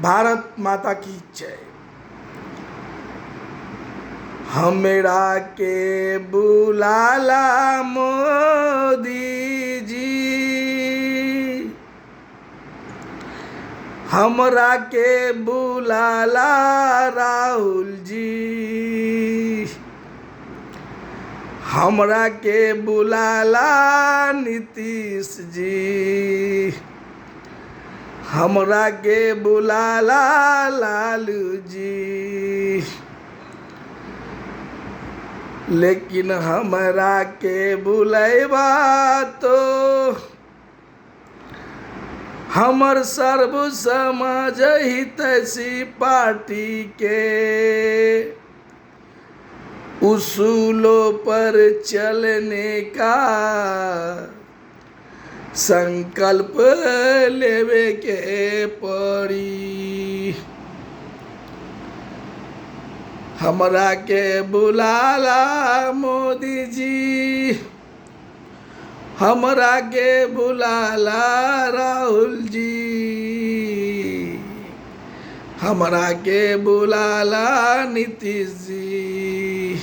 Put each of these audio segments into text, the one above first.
भारत माता की जय। हमरा के बुलाला मोदी जी, हमरा के बुलाला राहुल जी, हमरा के बुलाला नीतीश जी, हमरा के बुलाला लालू जी। लेकिन हमरा के बुलाइबा तो हमर सर्व समाज हितैषी पार्टी के उसूलों पर चलने का संकल्प लेवे के पड़ी। हमरा के बुलाला मोदी जी, हमरा के बुलाला राहुल जी, हमरा के बुलाला नीतीश जी,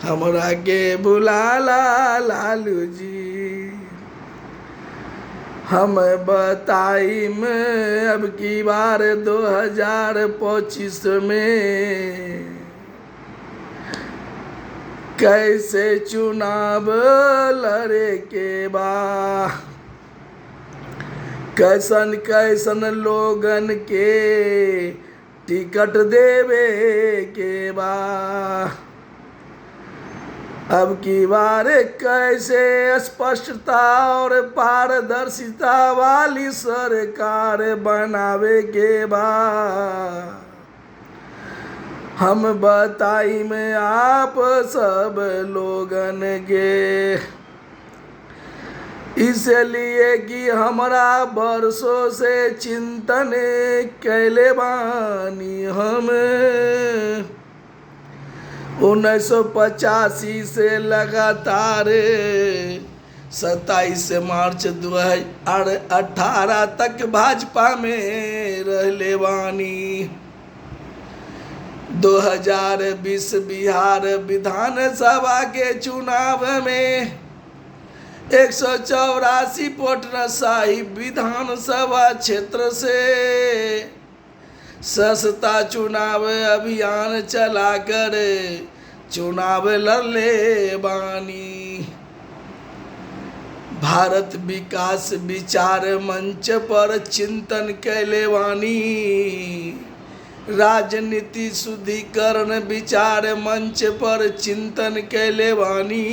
हमरा के बुलाला लालू जी। हम बताई में अब की बार 2025 में कैसे चुनाव लड़े के बा, कैसन कैसन लोगन के टिकट देवे के बा। अब की बार कैसे स्पष्टता और पारदर्शिता वाली सरकार बनावे के बा, हम बताई में आप सब लोगन के। इसलिए कि हमरा बरसों से चिंतन कैले बानी हम 1985 से लगातार 27 मार्च 2018 तक भाजपा में रहले बानी। 2020 बिहार विधानसभा के चुनाव में 184 पटना साहिब विधानसभा क्षेत्र से सस्ता चुनाव अभियान चलाकर चुनाव लड़ले बानी। भारत विकास विचार मंच पर चिंतन कैले बानी। राजनीति शुद्धिकरण विचार मंच पर चिंतन कैले बानी।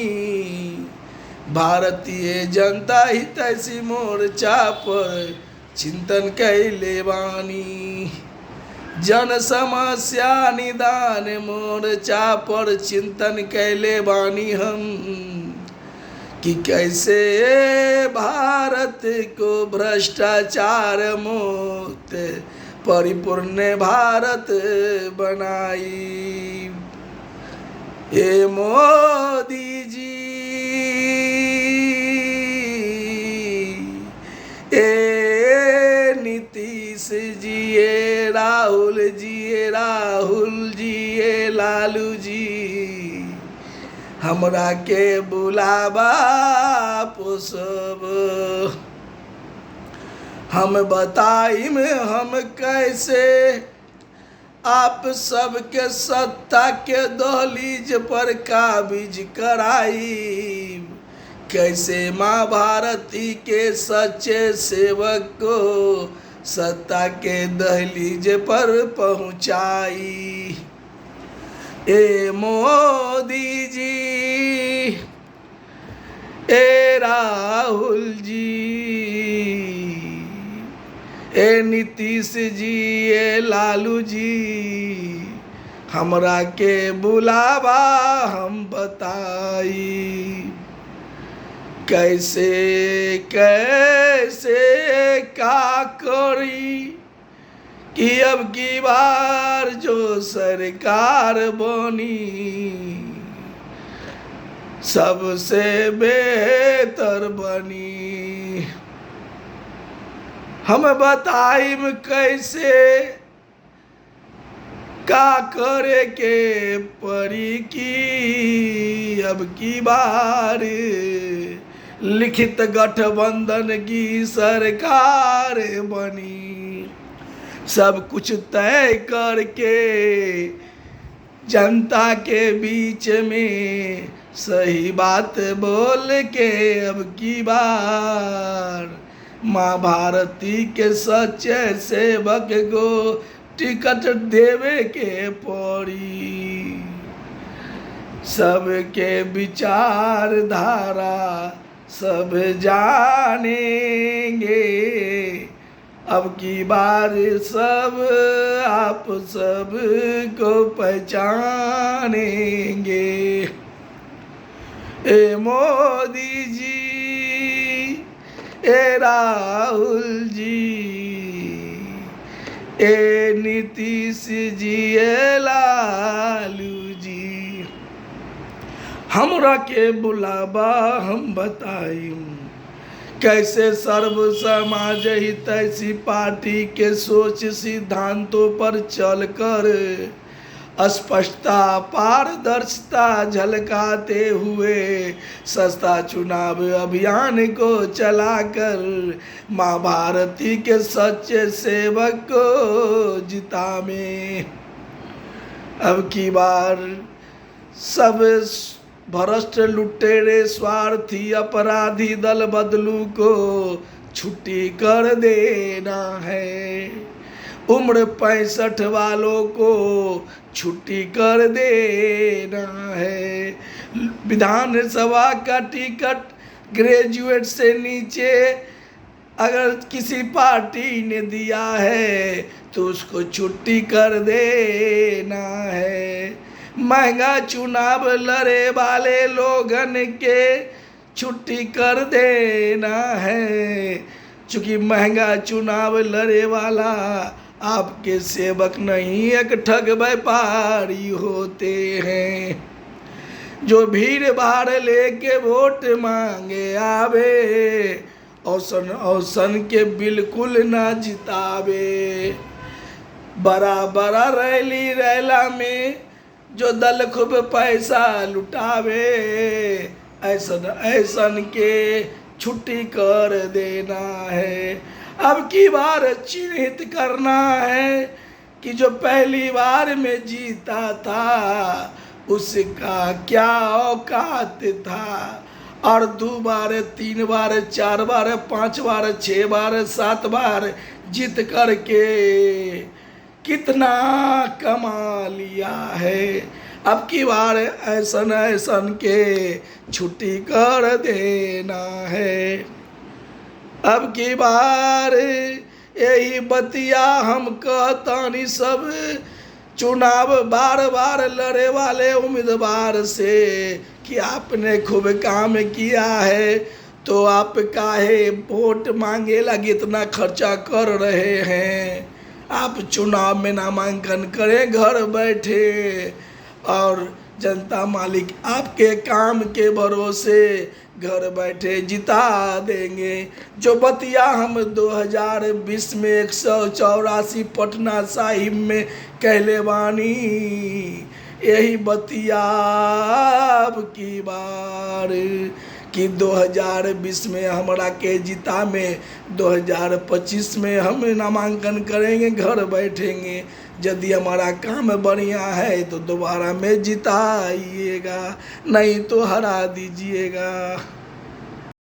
भारतीय जनता हितैषी मोर्चा पर चिंतन कैले बानी। जन समस्या निदान मोर्चा पर चिंतन कैले बानी हम कि कैसे भारत को भ्रष्टाचार मुक्त परिपूर्ण भारत बनाई। ए मोदी जी, ए नीतीश जी, ए राहुल जी, ए राहुल जी, ए लालू जी, हमरा के बुलावा पोसब। हम बताई में हम कैसे आप सबके सत्ता के दहलीज पर काबिज कराई। कैसे माँ भारती के सच्चे सेवक को सत्ता के दहलीज पर पहुँचाई। ए मोदी जी, ए राहुल जी, ए नीतीश जी, ए लालू जी, हमरा के बुलावा हम बताई। कैसे कैसे का करी कि अब की बार जो सरकार बनी सबसे बेहतर बनी। हम बताइम कैसे का करे के परी की अब की बार लिखित गठबंधन की सरकार बनी। सब कुछ तय करके जनता के बीच में सही बात बोल के अब की बार माँ भारती के सच्चे सेवक को टिकट देवे के पड़ी। सबके विचारधारा सब जानेंगे अब की बार सब आप सब को पहचानेंगे। ए मोदी जी, ए राहुल जी, ए नीतीश जी, ए लालू जी, हमरा के बुलावा हम बताइम कैसे सर्व समाज हितैषी पार्टी के सोच सिद्धांतों पर चलकर स्पष्टता पारदर्शिता झलकाते हुए सस्ता चुनाव अभियान को चलाकर माँ भारती के सच्चे सेवक को जितावे। अब की बार सब भ्रष्ट लुटेरे स्वार्थी अपराधी दल बदलू को छुट्टी कर देना है। उम्र 65 वालों को छुट्टी कर देना है। विधानसभा का टिकट ग्रेजुएट से नीचे अगर किसी पार्टी ने दिया है तो उसको छुट्टी कर देना है। महंगा चुनाव लड़े वाले लोगन के छुट्टी कर देना है, चूँकि महंगा चुनाव लड़े वाला आपके सेवक नहीं एक ठग व्यापारी होते हैं जो भीड़ भाड़ लेके वोट मांगे आवे औसन औसन के बिल्कुल ना जितावे। बड़ा बड़ा रैली रैला में जो दल खूब पैसा लुटावे ऐसन ऐसन के छुट्टी कर देना है। अब की बार चिन्हित करना है कि जो पहली बार में जीता था उसका क्या औकात था और 2 बार 3 बार 4 बार 5 बार 6 बार 7 बार जीत करके कितना कमा लिया है। अब की बार ऐसन ऐसन के छुट्टी कर देना है। अब की बार यही बतिया हम कहतानी सब चुनाव बार बार लड़े वाले उम्मीदवार से कि आपने खूब काम किया है तो आप काहे वोट मांगे लगे इतना खर्चा कर रहे हैं। आप चुनाव में नामांकन करें घर बैठे और जनता मालिक आपके काम के भरोसे घर बैठे जिता देंगे। जो बतिया हम 2020 में 184 पटना साहिब में कहले बानी यही बतिया अब की बार कि 2020 में हमरा के जिता में 2025 में हम नामांकन करेंगे घर बैठेंगे। यदि हमारा काम बढ़िया है तो दोबारा में जिताइएगा नहीं तो हरा दीजिएगा।